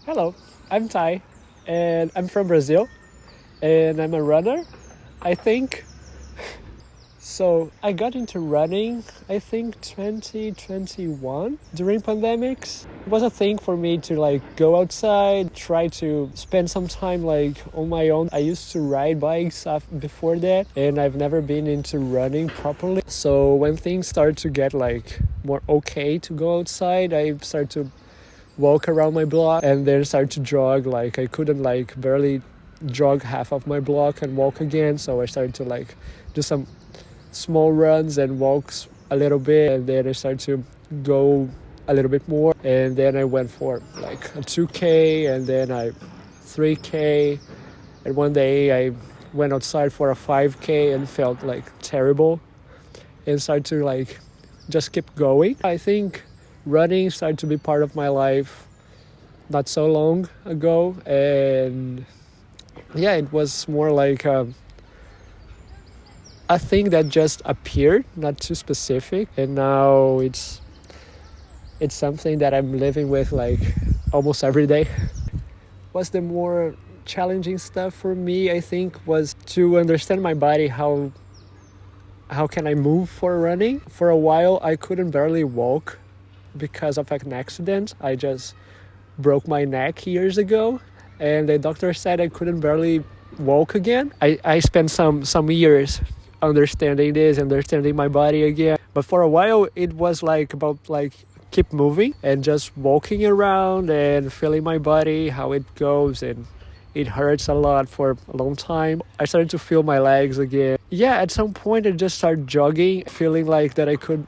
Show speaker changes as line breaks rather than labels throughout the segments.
Hello, I'm Ty, and I'm from Brazil, and I'm a runner, I think. So I got into running, I think 2021 during pandemics. It was a thing for me to go outside, try to spend some time on my own. I used to ride bikes before that, and I've never been into running properly. So when things started to get more okay to go outside, I started to walk around my block and then start to jog. I couldn't barely jog half of my block and walk again, so I started to do some small runs and walks a little bit, and then I started to go a little bit more, and then I went for a 2K and then 3K, and one day I went outside for a 5K and felt terrible and started to just keep going. I think running started to be part of my life not so long ago, and yeah, it was more a thing that just appeared, not too specific, and now it's something that I'm living with almost every day. What's the more challenging stuff for me, I think, was to understand my body. How can I move for running? For a while I couldn't barely walk because of an accident. I just broke my neck years ago, and the doctor said I couldn't barely walk again. I spent some years understanding my body again, but for a while it was about keep moving and just walking around and feeling my body, how it goes, and it hurts a lot for a long time. I started to feel my legs again. Yeah, at some point I just started jogging, feeling that I could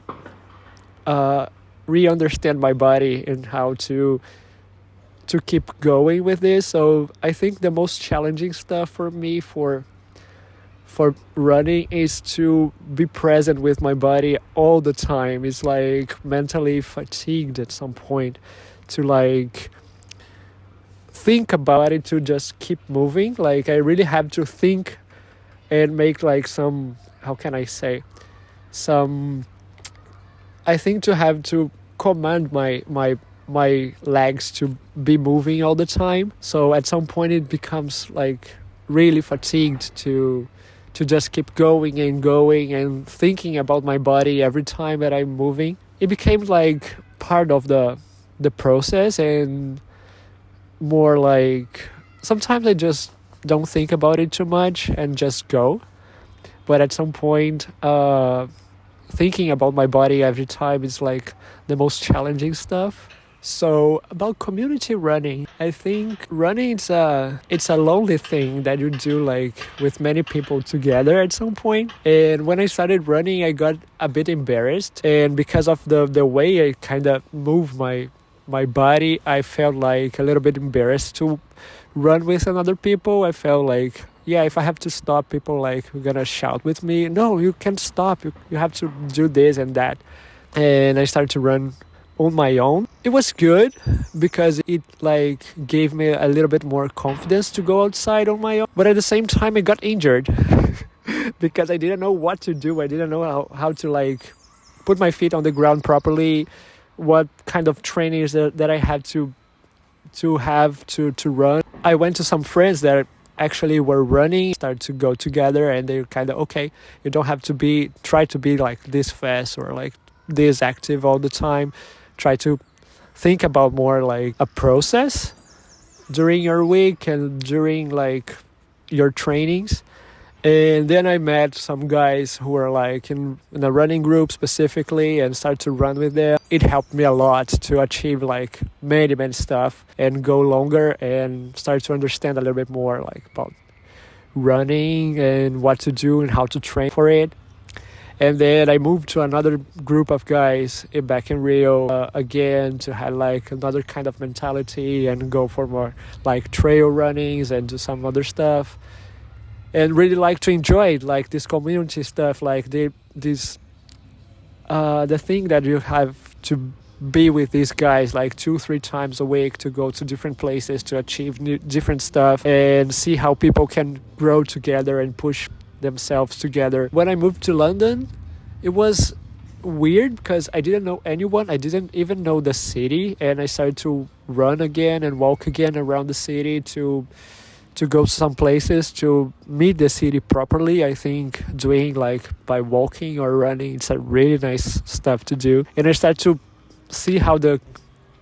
re-understand my body and how to keep going with this. So I think the most challenging stuff for me for running is to be present with my body all the time. It's mentally fatigued at some point to think about it, to just keep moving. I really have to think and make some, how can I say, I think to have to command my legs to be moving all the time. So at some point it becomes really fatigued to just keep going and thinking about my body every time that I'm moving. It became part of the process, and more sometimes I just don't think about it too much and just go. But at some point, thinking about my body every time is the most challenging stuff. So about community running, I think running it's a lonely thing that you do with many people together at some point. And when I started running, I got a bit embarrassed, and because of the way I kind of move my body, I felt a little bit embarrassed to run with other people. I felt if I have to stop, people are gonna shout with me, no, you can't stop, you have to do this and that. And I started to run on my own. It was good because it gave me a little bit more confidence to go outside on my own, but at the same time I got injured because I didn't know what to do. I didn't know how to put my feet on the ground properly, what kind of training is that I had to have to run. I went to some friends that actually were running, started to go together, and they're kind of, okay, you don't have to try to be this fast or this active all the time. Try to think about more a process during your week and during your trainings. And then I met some guys who were in a running group specifically, and started to run with them. It helped me a lot to achieve many stuff and go longer, and start to understand a little bit more about running and what to do and how to train for it. And then I moved to another group of guys back in Rio again, to have another kind of mentality and go for more trail runnings and do some other stuff. And really to enjoy it, this community stuff, the thing that you have to be with these guys 2-3 times a week, to go to different places to achieve different stuff and see how people can grow together and push themselves together. When I moved to London, it was weird because I didn't know anyone. I didn't even know the city, and I started to run again and walk again around the city to go some places to meet the city properly. I think doing like by walking or running, it's a really nice stuff to do. And I start to see how the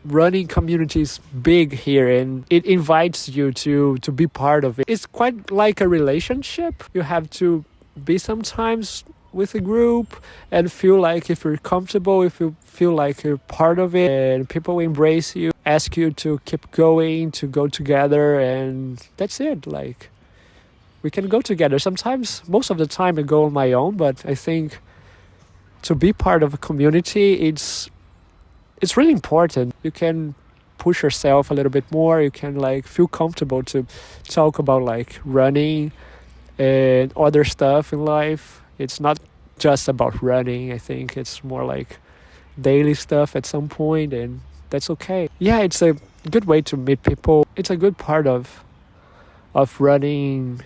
running community is big here, and it invites you to be part of it. It's quite like a relationship. You have to be sometimes with a group and feel like if you're comfortable, if you feel like you're part of it, and people embrace you, ask you to keep going, to go together, and that's it. Like, we can go together. Sometimes, most of the time I go on my own, but I think to be part of a community, it's really important. You can push yourself a little bit more. You can like feel comfortable to talk about like running and other stuff in life. It's not just about running. I think it's more like daily stuff at some point, and that's okay. Yeah, it's a good way to meet people. It's a good part of running.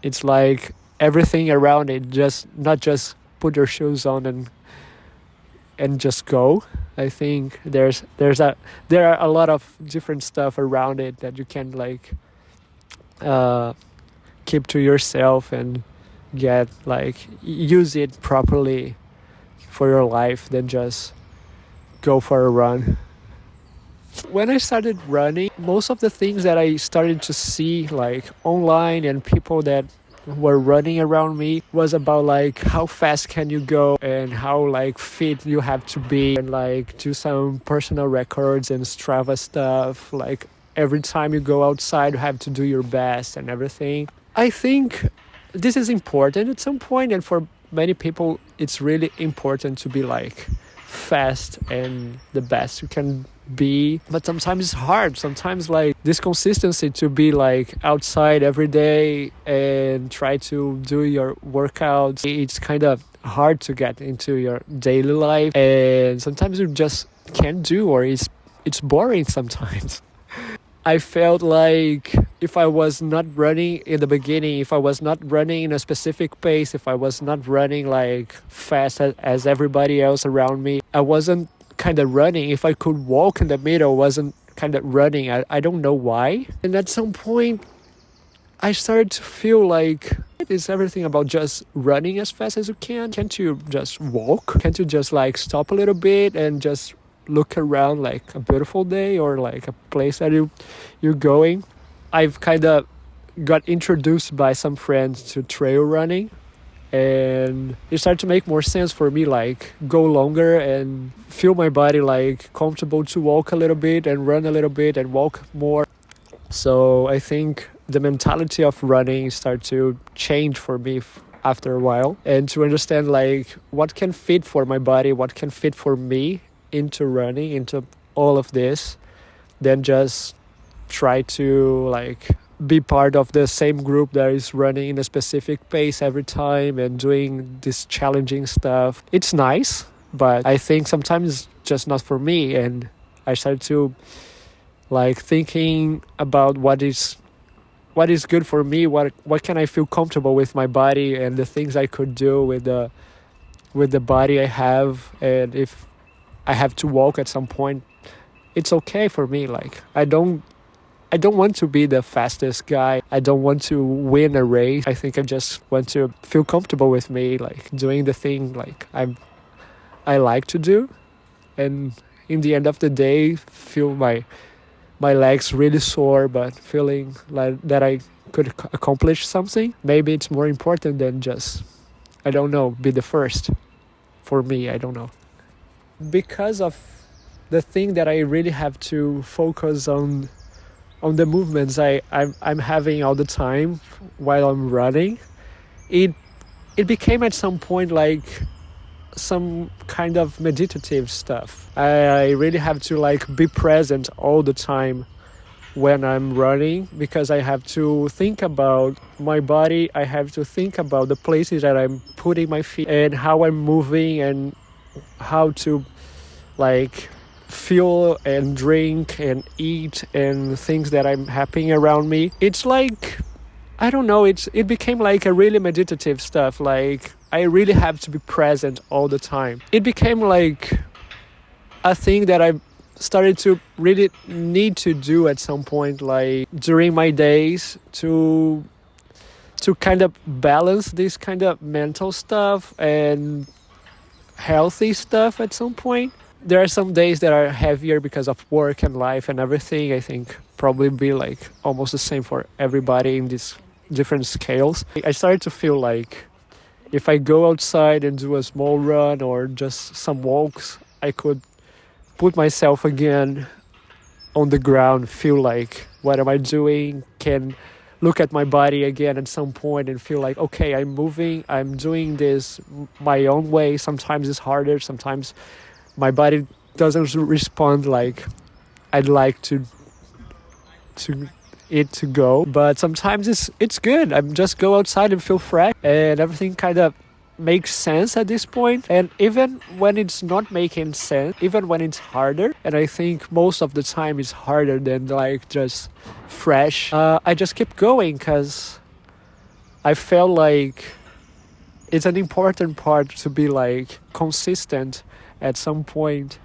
It's like everything around it, just not just put your shoes on and just go. I think there are a lot of different stuff around it that you can like keep to yourself and get like use it properly for your life than just go for a run. When I started running, most of the things that I started to see like online and people that were running around me was about like how fast can you go and how like fit you have to be, and like do some personal records and Strava stuff. Like every time you go outside you have to do your best and everything. I think this is important at some point, and for many people it's really important to be like fast and the best you can be, but sometimes it's hard. Sometimes like this consistency to be like outside every day and try to do your workouts, it's kind of hard to get into your daily life, and sometimes you just can't do, or it's boring sometimes. I felt like if I was not running in the beginning, if I was not running in a specific pace, if I was not running like fast as everybody else around me, I wasn't kind of running. If I could walk in the middle, I wasn't kind of running. I don't know why. And at some point, I started to feel like it's everything about just running as fast as you can. Can't you just walk? Can't you just like stop a little bit and just look around like a beautiful day or like a place that you're going? I've kind of got introduced by some friends to trail running, and it started to make more sense for me, like go longer and feel my body like comfortable to walk a little bit and run a little bit and walk more. So I think the mentality of running started to change for me after a while, and to understand like what can fit for my body, what can fit for me into running, into all of this, then just try to like be part of the same group that is running in a specific pace every time and doing this challenging stuff. It's nice, but I think sometimes it's just not for me, and I started to like thinking about what is good for me, what can I feel comfortable with my body and the things I could do with the body I have, and if I have to walk at some point, it's okay for me. Like I don't want to be the fastest guy. I don't want to win a race. I think I just want to feel comfortable with me, like doing the thing like I like to do, and in the end of the day, feel my legs really sore, but feeling like that I could accomplish something. Maybe it's more important than just, I don't know, be the first. For me, I don't know. Because of the thing that I really have to focus on the movements I'm having all the time while I'm running, it became at some point like some kind of meditative stuff. I really have to like be present all the time when I'm running, because I have to think about my body. I have to think about the places that I'm putting my feet and how I'm moving and how to like feel and drink and eat and things that I'm happening around me. It's like, I don't know, it became like a really meditative stuff. Like I really have to be present all the time. It became like a thing that I started to really need to do at some point, like during my days, to kind of balance this kind of mental stuff and healthy stuff at some point. There are some days that are heavier because of work and life and everything. I think probably be like almost the same for everybody in these different scales. I started to feel like if I go outside and do a small run or just some walks, I could put myself again on the ground, feel like, what am I doing? Can look at my body again at some point and feel like, okay, I'm moving, I'm doing this my own way. Sometimes it's harder, sometimes my body doesn't respond like I'd like to it to go, but sometimes it's good. I'm just go outside and feel fresh, and everything kind of makes sense at this point. And even when it's not making sense, even when it's harder, and I think most of the time it's harder than like just fresh, I just keep going because I felt like it's an important part to be like consistent at some point,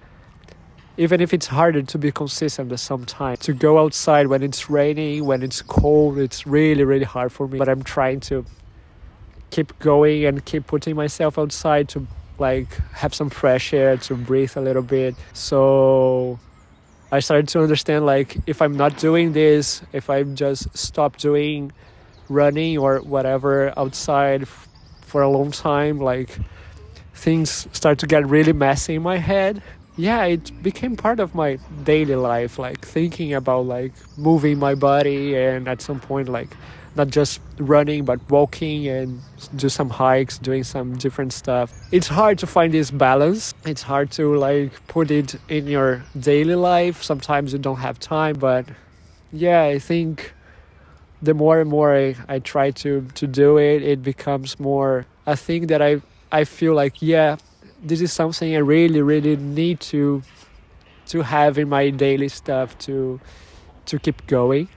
even if it's harder to be consistent at some time. To go outside when it's raining, when it's cold, it's really, really hard for me. But I'm trying to keep going and keep putting myself outside to like have some fresh air, to breathe a little bit. So I started to understand, like, if I'm not doing this, if I just stop doing running or whatever outside for a long time, like, things start to get really messy in my head. Yeah, it became part of my daily life, like thinking about like moving my body, and at some point like not just running but walking and do some hikes, doing some different stuff. It's hard to find this balance. It's hard to like put it in your daily life. Sometimes you don't have time, but yeah, I think the more and more I try to do it, it becomes more a thing that I feel like, yeah, this is something I really, really need to have in my daily stuff to keep going.